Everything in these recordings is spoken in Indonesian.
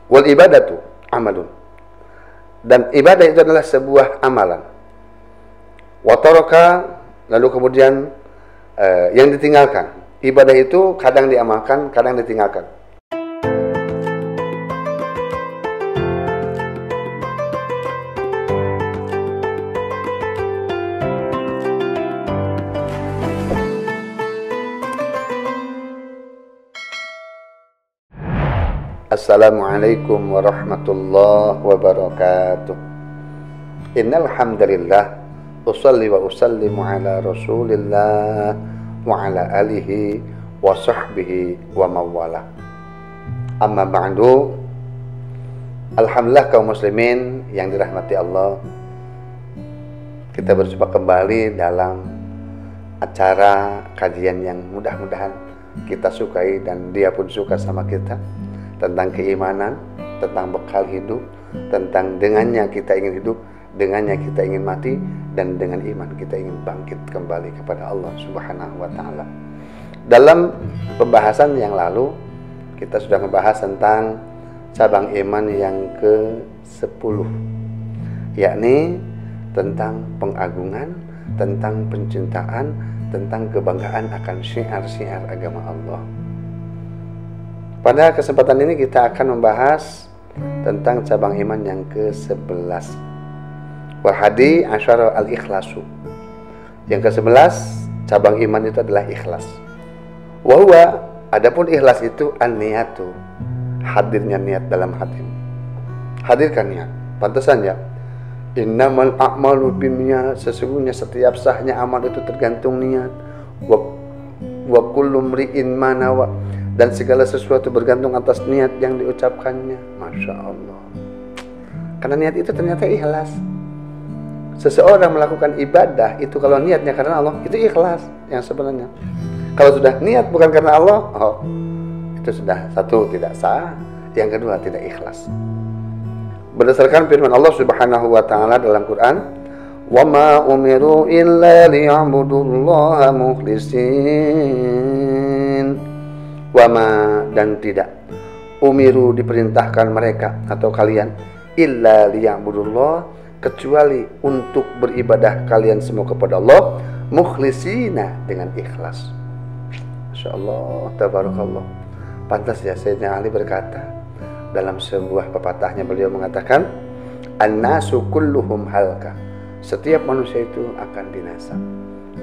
Wal ibadatu amalun. Dan ibadah itu adalah sebuah amalan. Wa taraka, lalu kemudian yang ditinggalkan. Ibadah itu kadang diamalkan, kadang ditinggalkan. Assalamualaikum warahmatullahi wabarakatuh. Innal hamdalillah usalli wa usallimu ala Rasulillah wa ala alihi wa sahbihi wa mawala. Amma ba'du. Alhamdulillah kaum muslimin yang dirahmati Allah. Kita berjumpa kembali dalam acara kajian yang mudah-mudahan kita sukai dan dia pun suka sama kita, tentang keimanan, tentang bekal hidup, tentang dengannya kita ingin hidup, dengannya kita ingin mati, dan dengan iman kita ingin bangkit kembali kepada Allah Subhanahu wa ta'ala. Dalam pembahasan yang lalu kita sudah membahas tentang cabang iman yang ke-10, yakni tentang pengagungan, tentang pencintaan, tentang kebanggaan akan syiar-syiar agama Allah. Pada kesempatan ini kita akan membahas tentang cabang iman yang ke-11. Wahadi asyara al-ikhlasu. Yang ke-11 cabang iman itu adalah ikhlas. Wahwa, adapun ikhlas itu an-niyatu, hadirnya niat dalam hati. Hadirkan niat. Pantasan ya. Innamal a'malu binniyat, sesungguhnya setiap sahnya amal itu tergantung niat. Wa kullu mri'in ma nawa, dan segala sesuatu bergantung atas niat yang diucapkannya. Masya Allah. Karena niat itu ternyata ikhlas. Seseorang melakukan ibadah itu kalau niatnya karena Allah, itu ikhlas yang sebenarnya. Kalau sudah niat bukan karena Allah, itu sudah satu tidak sah, yang kedua tidak ikhlas. Berdasarkan firman Allah Subhanahu wa ta'ala dalam Quran, wa ma umiru illa liya'budullaha mukhlisin. Wama, dan tidak umiru diperintahkan mereka atau kalian illa liya'budullah, kecuali untuk beribadah kalian semua kepada Allah mukhlisina, dengan ikhlas. Masyaallah, tabarakallah. Pantas ya Sayyidina Ali berkata dalam sebuah pepatahnya, beliau mengatakan an-nasu kulluhum halka, setiap manusia itu akan binasa,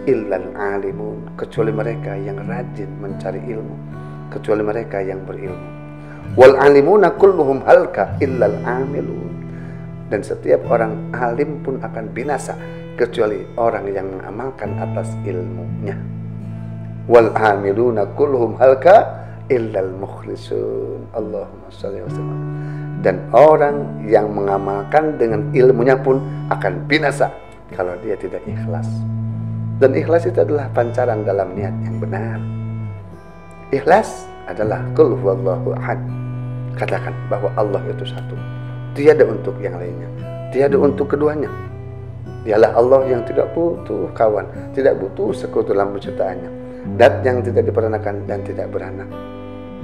illal alimun, kecuali mereka yang rajin mencari ilmu, kecuali mereka yang berilmu. Wal alimuna kulluhum halka illal amilun, dan setiap orang alim pun akan binasa kecuali orang yang mengamalkan atas ilmunya. Wal amiluna kulluhum halka illal mukhlisun. Allahumma shalli wa sallam. Dan orang yang mengamalkan dengan ilmunya pun akan binasa kalau dia tidak ikhlas. Dan ikhlas itu adalah pancaran dalam niat yang benar. Ikhlas adalah qul huwallahu ahad. Katakan bahwa Allah itu satu, tiada untuk yang lainnya, tiada untuk keduanya. Dialah Allah yang tidak butuh kawan, tidak butuh sekutu dalam penciptaannya, dat yang tidak diperanakan dan tidak beranak.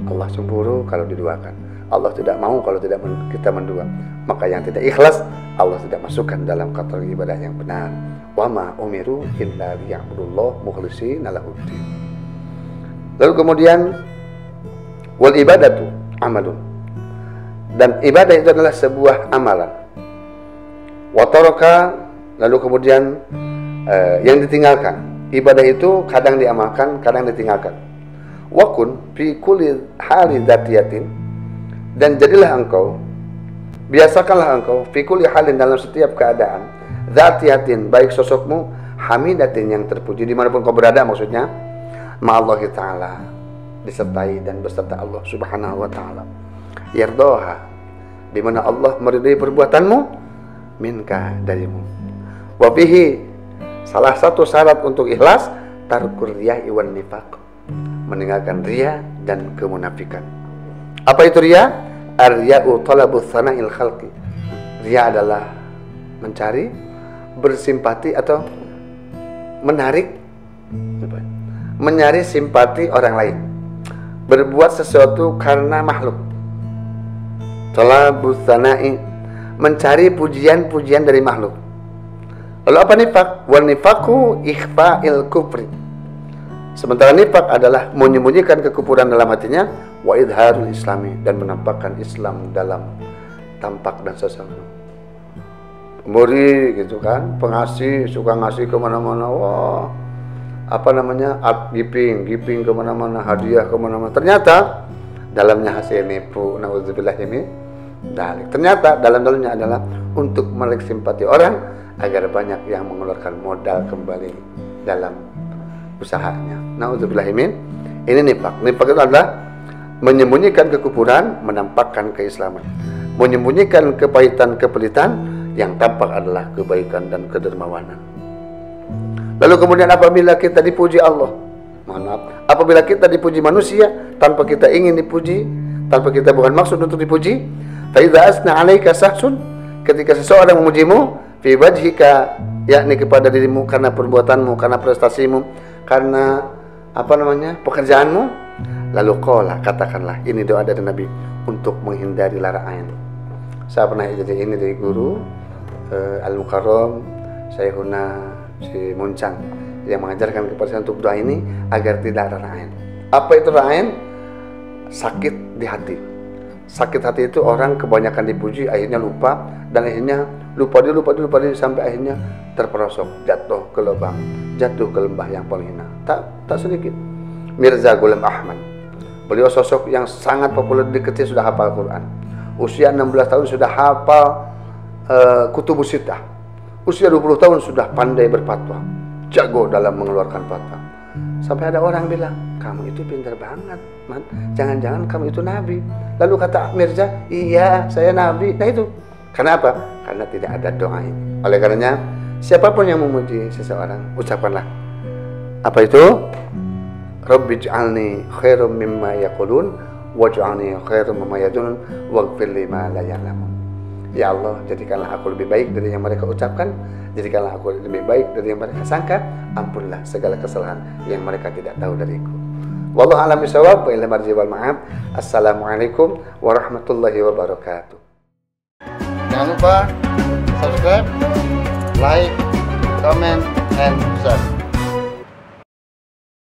Allah cemburu kalau diduakan, Allah tidak mau kalau tidak kita mendua. Maka yang tidak ikhlas Allah tidak masukkan dalam kategori ibadah yang benar. Wa ma umiru illa liya'budullah mukhlishina lahuddin. Lalu kemudian wal ibadatu amalun, dan ibadah itu adalah sebuah amalan. Wa taraka, lalu kemudian yang ditinggalkan. Ibadah itu kadang diamalkan, kadang ditinggalkan. Wa kun fi kulli hali dzatiyatin, dan jadilah engkau, biasakanlah engkau fi kulli halin, dalam setiap keadaan, dzatiyatin, baik sosokmu, hamidatin, yang terpuji dimanapun kau berada, maksudnya ma'allahi ta'ala, disertai dan beserta Allah Subhanahu wa ta'ala. Yardoha, di mana Allah meridai perbuatanmu, minka, darimu. Wa fihi, salah satu syarat untuk ikhlas, tarkur riya'i wan nifaq, meninggalkan riya dan kemunafikan. Apa itu riya? Ar-riya'u talabu tsana'il khalqi. Riya adalah mencari, bersimpati atau menarik, mencari simpati orang lain, berbuat sesuatu karena makhluk. talabus sana'i, mencari pujian-pujian dari makhluk. Lalu apa nifak? Wal nifaku ikhfa'il kufri. Sementara nifak adalah menyembunyikan kekufuran dalam hatinya, wa idharul islami, dan menampakkan Islam dalam tampak dan sesama. Pemberi gitu kan, pengasih, suka ngasih kemana-mana, wah apa namanya, art giving kemana-mana, hadiah kemana-mana. Ternyata dalamnya hasil nipu, na'udzubillahi min dzalik. Ternyata dalamnya adalah untuk menarik simpati orang agar banyak yang mengeluarkan modal kembali dalam usahanya. Na'udzubillahi min. Ini nifak. Nifak itu adalah menyembunyikan kekufuran, menampakkan keislaman. Menyembunyikan kepahitan, kepelitan, yang tampak adalah kebaikan dan kedermawanan. Lalu kemudian apabila kita dipuji Allah, apabila kita dipuji manusia tanpa kita ingin dipuji, tanpa kita bukan maksud untuk dipuji, fa idza asna 'alaika sahsun, ketika seseorang memujimu fi wajhika, yakni kepada dirimu karena perbuatanmu, karena prestasimu, karena pekerjaanmu, lalu qala, katakanlah, ini doa dari Nabi untuk menghindari lara ain. Saya pernah jadi ini dari guru Al-Mukarram Syekhuna si Muncang yang mengajarkan kepada saya untuk doa ini agar tidak lara ain. Apa itu lara ain? Sakit di hati. Sakit hati itu orang kebanyakan dipuji akhirnya lupa, dan akhirnya lupa dia sampai akhirnya terperosok, jatuh ke lubang, jatuh ke lembah yang paling hina. Tak sedikit. Mirza Ghulam Ahmad, beliau sosok yang sangat populer di kecil, sudah hafal Quran. Usia 16 tahun sudah hafal Kutubus Sittah. Usia 20 tahun sudah pandai berfatwa, jago dalam mengeluarkan fatwa. Sampai ada orang bilang, kamu itu pintar banget, man. Jangan-jangan kamu itu nabi. Lalu kata Mirza, iya saya nabi. Nah itu, kenapa? Karena tidak ada doa ini. Oleh karenanya, siapapun yang memuji seseorang, ucapkanlah apa itu? Rabbij'alni khairum mimma yaqulun waj'alni khairum mimma yadunun waghfir li ma la ya'lamun. Ya Allah, jadikanlah aku lebih baik dari yang mereka ucapkan, jadikanlah aku lebih baik dari yang mereka sangka, ampunlah segala kesalahan yang mereka tidak tahu dariku. Wallahu a'lam bishawab, wa ilaihi marji wal ma'ab. Assalamualaikum warahmatullahi wabarakatuh. Jangan lupa subscribe, like, comment, and share.